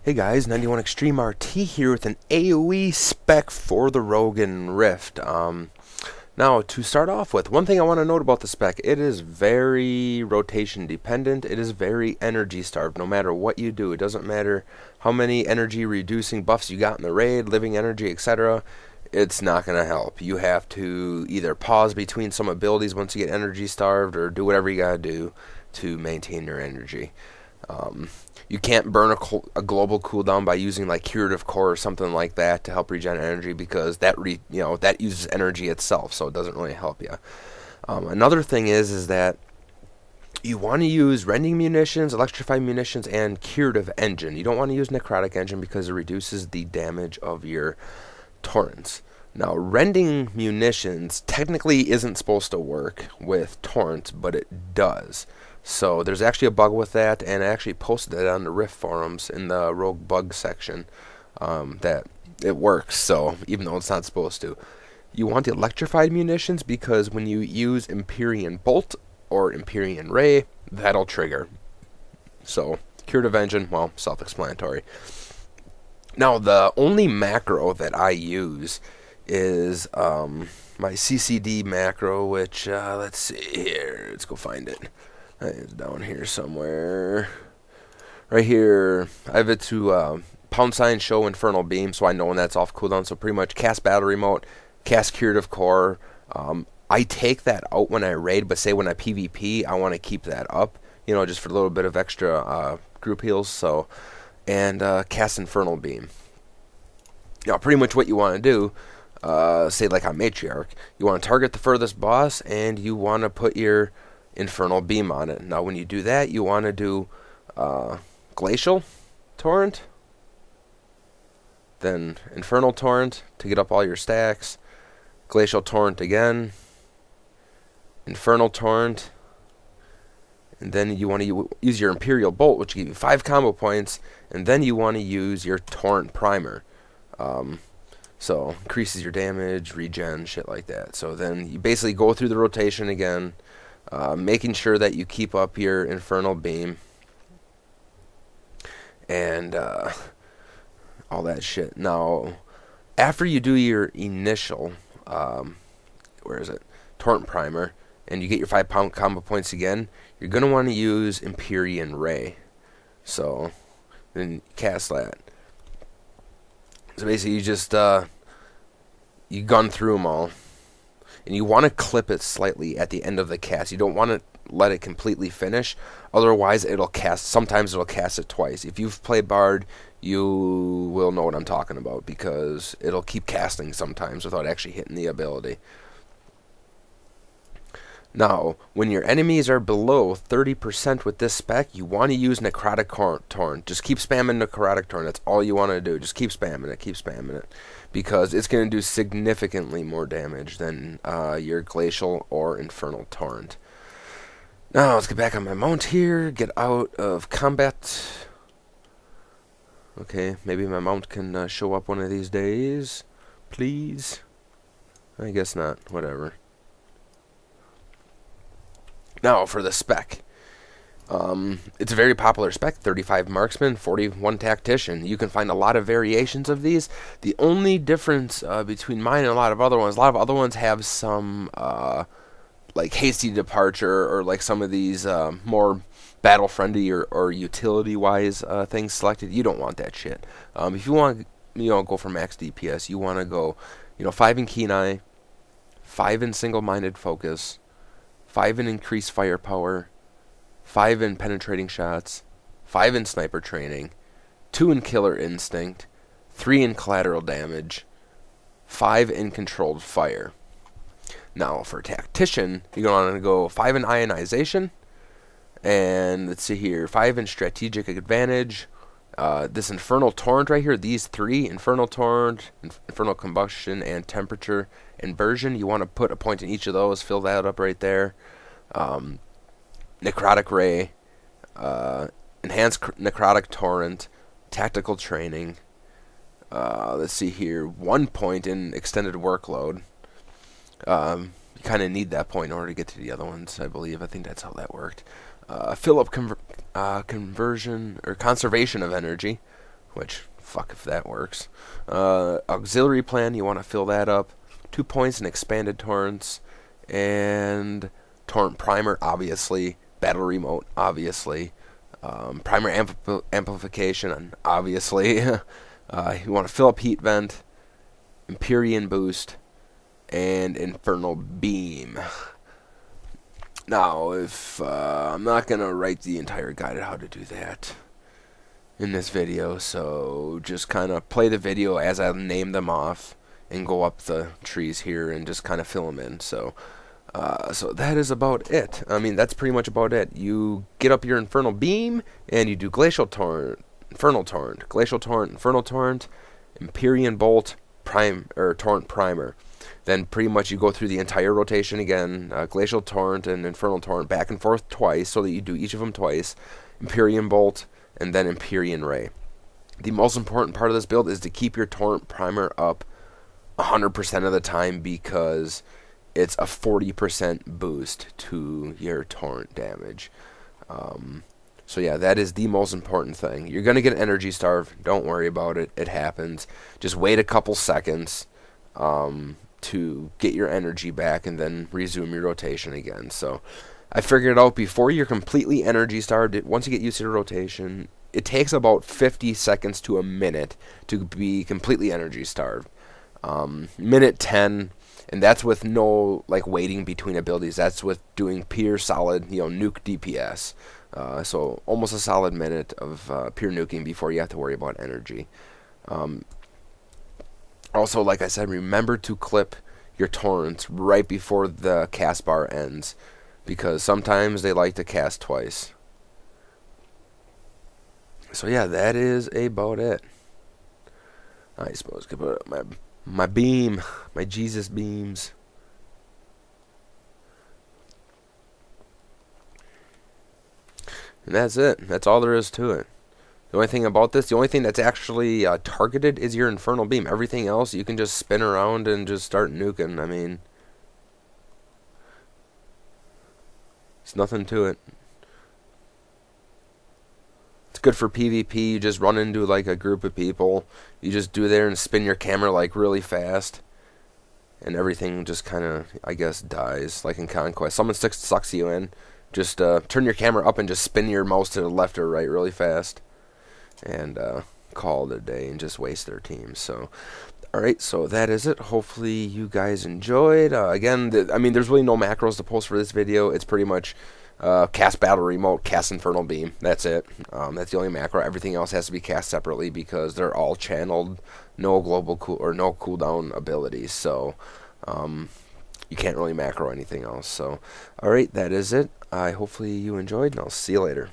Hey guys, 91 Extreme RT here with an AoE spec for the Rogan Rift. Now, to start off with, one thing I want to note about the spec, it is very rotation dependent. It is very energy starved. No matter what you do, it doesn't matter how many energy reducing buffs you got in the raid, living energy, etc. It's not going to help. You have to either pause between some abilities once you get energy starved, or do whatever you got to do to maintain your energy. You can't burn a global cooldown by using like curative core or something like that to help regen energy, because that that uses energy itself, so it doesn't really help you. Another thing is that you want to use rending munitions, electrified munitions, and curative engine. You don't want to use necrotic engine because it reduces the damage of your torrents. Now, rending munitions technically isn't supposed to work with torrents, but it does. So there's actually a bug with that, and I actually posted that on the Rift forums in the rogue bug section, that it works, so even though it's not supposed to. You want the electrified munitions because when you use Empyrean Bolt or Empyrean Ray, that'll trigger. So, curative engine, well, self-explanatory. Now, the only macro that I use is my CCD macro, which, let's see here, let's go find it. It's down here somewhere. Right here, I have it to # show Infernal Beam, so I know when that's off cooldown. So pretty much cast Battle Remote, cast Curative Core. I take that out when I raid, but say when I PvP, I want to keep that up, just for a little bit of extra group heals. So, and cast Infernal Beam. Now, pretty much what you want to do, say like on Matriarch, you want to target the furthest boss, and you want to put your Infernal Beam on it. Now, when you do that, you want to do Glacial Torrent, then Infernal Torrent to get up all your stacks, Glacial Torrent again, Infernal Torrent, and then you want to use your Imperial Bolt, which gives you 5 combo points, and then you want to use your Torrent Primer. So, increases your damage, regen, shit like that. So then you basically go through the rotation again, making sure that you keep up your Infernal Beam and all that shit. Now, after you do your initial, Torrent Primer, and you get your 5 combo points again, you're going to want to use Empyrean Ray. So, then cast that. So basically, you just, you gun through them all. And you want to clip it slightly at the end of the cast. You don't want to let it completely finish. Otherwise, it'll cast. Sometimes it'll cast it twice. If you've played Bard, you will know what I'm talking about, because it'll keep casting sometimes without actually hitting the ability. Now, when your enemies are below 30% with this spec, you want to use Necrotic Torrent. Just keep spamming Necrotic Torrent. That's all you want to do. Just keep spamming it, because it's going to do significantly more damage than your Glacial or Infernal Torrent. Now, let's get back on my mount here, get out of combat. Okay, maybe my mount can show up one of these days. Please? I guess not. Whatever. Now, for the spec. It's a very popular spec, 35 Marksman, 41 Tactician. You can find a lot of variations of these. The only difference between mine and a lot of other ones have some like hasty departure, or like some of these more battle-friendly or utility-wise things selected. You don't want that shit. If you want to go for max DPS, you want to go 5 in Keen Eye, 5 in Single-Minded Focus, 5 in Increased Firepower, 5 in Penetrating Shots, 5 in Sniper Training, 2 in Killer Instinct, 3 in Collateral Damage, 5 in Controlled Fire. Now, for Tactician, you're going to go 5 in Ionization, and let's see here, 5 in Strategic Advantage. This Infernal Torrent right here, these 3, Infernal Torrent, Infernal Combustion, and Temperature Inversion, you want to put a point in each of those, fill that up right there. Necrotic Ray, Enhanced Necrotic Torrent, Tactical Training. Let's see here, 1 point in Extended Workload. You kind of need that point in order to get to the other ones, I believe. I think that's how that worked. Fill up conversion or conservation of energy, which, fuck if that works. Auxiliary plan, you want to fill that up. 2 points in expanded torrents, and torrent primer, obviously. Battle remote, obviously. Primer amplification, obviously. You want to fill up heat vent, Empyrean boost, and Infernal beam. Now, if I'm not gonna write the entire guide on how to do that in this video, so just kind of play the video as I name them off and go up the trees here and just kind of fill them in. So that is about it. I mean, that's pretty much about it. You get up your Infernal beam and you do Glacial Torrent, Infernal Torrent, Glacial Torrent, Infernal Torrent, Empyrean Bolt, Torrent Primer. Then pretty much you go through the entire rotation again, Glacial Torrent and Infernal Torrent back and forth twice, so that you do each of them twice, Empyrean Bolt, and then Empyrean Ray. The most important part of this build is to keep your Torrent Primer up 100% of the time, because it's a 40% boost to your Torrent damage. So yeah, that is the most important thing. You're going to get energy starve. Don't worry about it. It happens. Just wait a couple seconds to get your energy back and then resume your rotation again. So I figured it out before you're completely energy starved. Once you get used to your rotation, it takes about 50 seconds to a minute to be completely energy starved. Minute 10, and that's with no like waiting between abilities. That's with doing pure solid, nuke DPS. So almost a solid minute of pure nuking before you have to worry about energy. Also, like I said, remember to clip your torrents right before the cast bar ends, because sometimes they like to cast twice. So yeah, that is about it. I suppose I could put up my beam, my Jesus beams. And that's it. That's all there is to it. The only thing about this, the only thing that's actually targeted is your Infernal beam. Everything else, you can just spin around and just start nuking. I mean, it's nothing to it. It's good for PvP. You just run into like a group of people. You just do there and spin your camera like really fast, and everything just kind of, I guess, dies. Like in Conquest, someone sucks you in. Just turn your camera up and just spin your mouse to the left or right really fast, and call it a day and just waste their team. So, alright, so that is it. Hopefully you guys enjoyed. Again, I mean, there's really no macros to post for this video. It's pretty much cast battle remote, cast Infernal beam. That's it. That's the only macro. Everything else has to be cast separately because they're all channeled, no global no cooldown abilities. So you can't really macro anything else. So, alright, that is it. Hopefully you enjoyed, and I'll see you later.